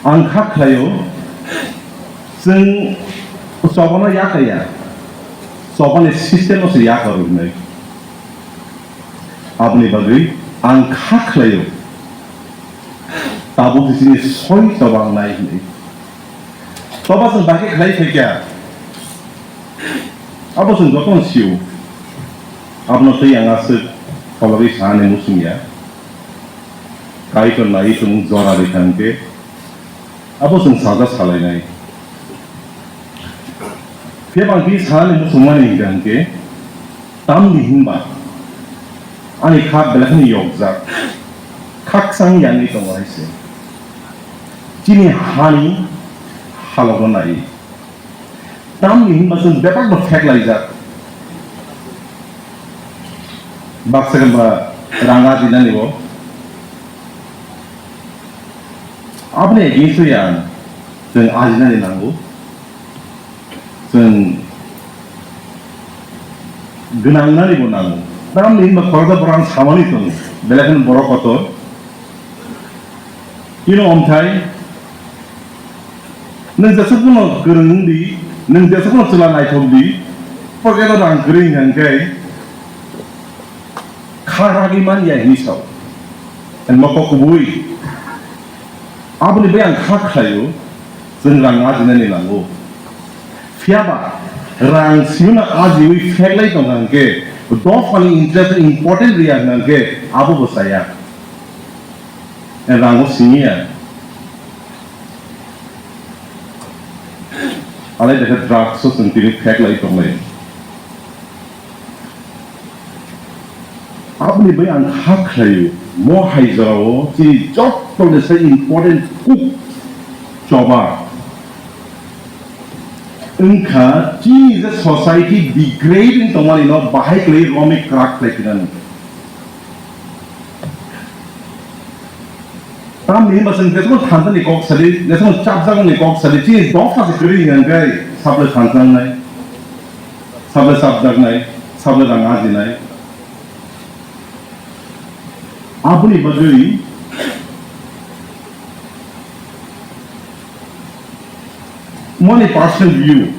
आं खाख्लायो जों Choba yakaya Choba ni system of yakaru nai apni bagui ang khaklayo Tabukse Soi Choba Wngnai Hwnwi Choba जों बाकी खाई फैया अब जों जतन सिउ आपनो तै आंगासो फलबि साने मुसुमिया काइफोर नाय जों जरा दिखांके अब जों साजा सालायनाय फेबांखि साने मुसुमानि हिगांके तामनि हिनबा आंनि खाब बेलाखनि यगजा खाकसां यांनि दंगायसे जिनि हानि हालगनाय तामनि हिनबा जों बेपाक फेकलायजा बाक्सगनबा राङा दिनानिबो आपने एगेन्स्टया जों आजिनानि नांगौ जों गोनांनानिबो नांगौ तामनि हिनबा खरदा बरां सामानि दं बेलाखन बरकत D.Omthai नों जसोखुनो गोरोंदि नों जसोखुनो चला नायथबदि पकेटआव रां गोरैनांखाय खारागि मानिया हिसाव एन मककबुइ आबनि बे आं खाख्लायो जों रां आजिनानि नांगौ फियाबा रां सिउना आजिउइ फेगलाय दंगांके दफानि इंट्रेस्ट इम्पोर्टेंट रिया नांके आबो बसाया एन रांगो सिनिया आलाय देखा ड्राग्स जों तिनि फेगलाय दंलाय आपनि बे आं खाख्लायो म हायजाव जि जब से इम्पोर्टेंट कुक Choba उनका चीज सोसाइटी डिग्रेडिंग तमारी ना बाहर के लिए रोमिक क्राक लेकिन ताम नहीं बस इनके तो थांता निकोक सली जैसे वो चाप जागा निकोक सली चीज डॉक्टर से करी नहीं सबले थांता नहीं सबले सब जग नहीं सबले रंगा जी नहीं आपनी बगड़ी my personal view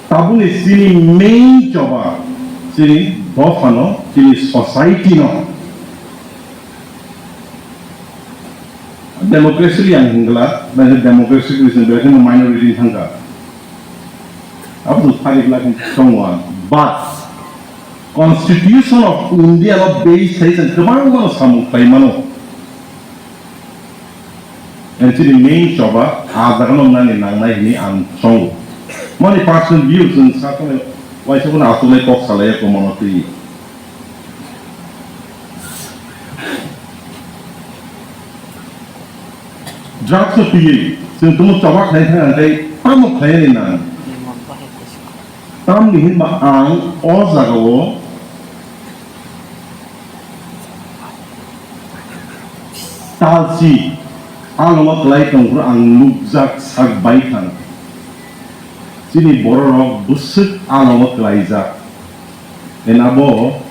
tabune sini main Choba sini dofano sini society no democracy yang hingla bahasa democracy itu sebenarnya minority hangga apa tuh hari lagi semua but Constitution of India lo base saja kemana samu kaimano actually main Choba Wngnai Hwnwi ang song my personal views and satu why so na aku lekok salaya komonoti drugs to piye sing tumu Choba khai thang kai tamu khai ni na tam ni hin ba ang o jagawo talsi alawak lai tong ang lukjak sak baikan sini borok busuk alawak laijak enabo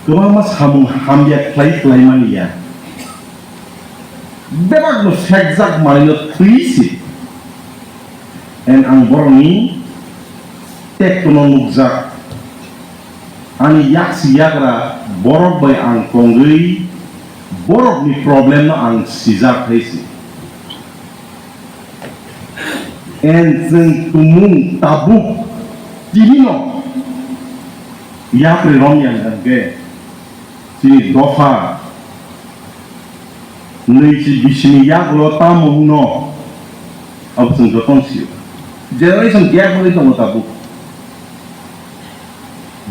kemana mas hamung hambiak klai mania bebak no sekjak malino trisi en ang boroni tek kono lukjak ani yak siakra borok bai ang konggui borok ni problem no ang sijak haisi and then tumung tabuk dimino yakri romyan gange si dofa neisi bisini yaklo tamung no absung jotong siu generation gap ni tong tabuk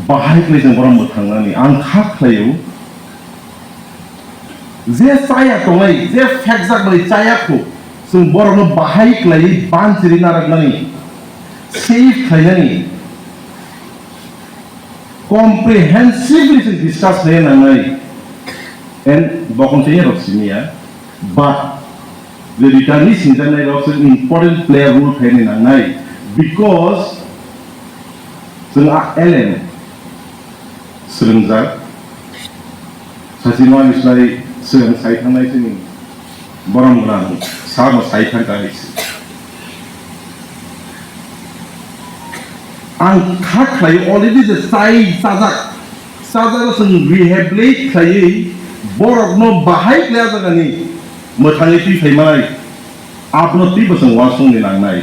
bahai klejeng borom bothangani ang khaklayo J saya tongai J फेकजाक bai chayakho जों बरनो बाहाय क्लाय बानसिरि नारगनानि safe खायनानि comprehensively जों discuss खायनानै and बखनथेनि रक्सिनिया but the returning sinjanai also important player role खायनानै because जों LM सोलोंजाक सासे मानसिनाय जों सायखांनाय जोंनि बरम गोनां साम सायखां गायसि आं खाख्लाय अलरेडि जे साइ साजाक जों रिहेबलेट खायै बरफनो बाहाय ग्लाया जागानि मोथाङै थैफायमाय आपनो थैबोसों वासंनि लांनाय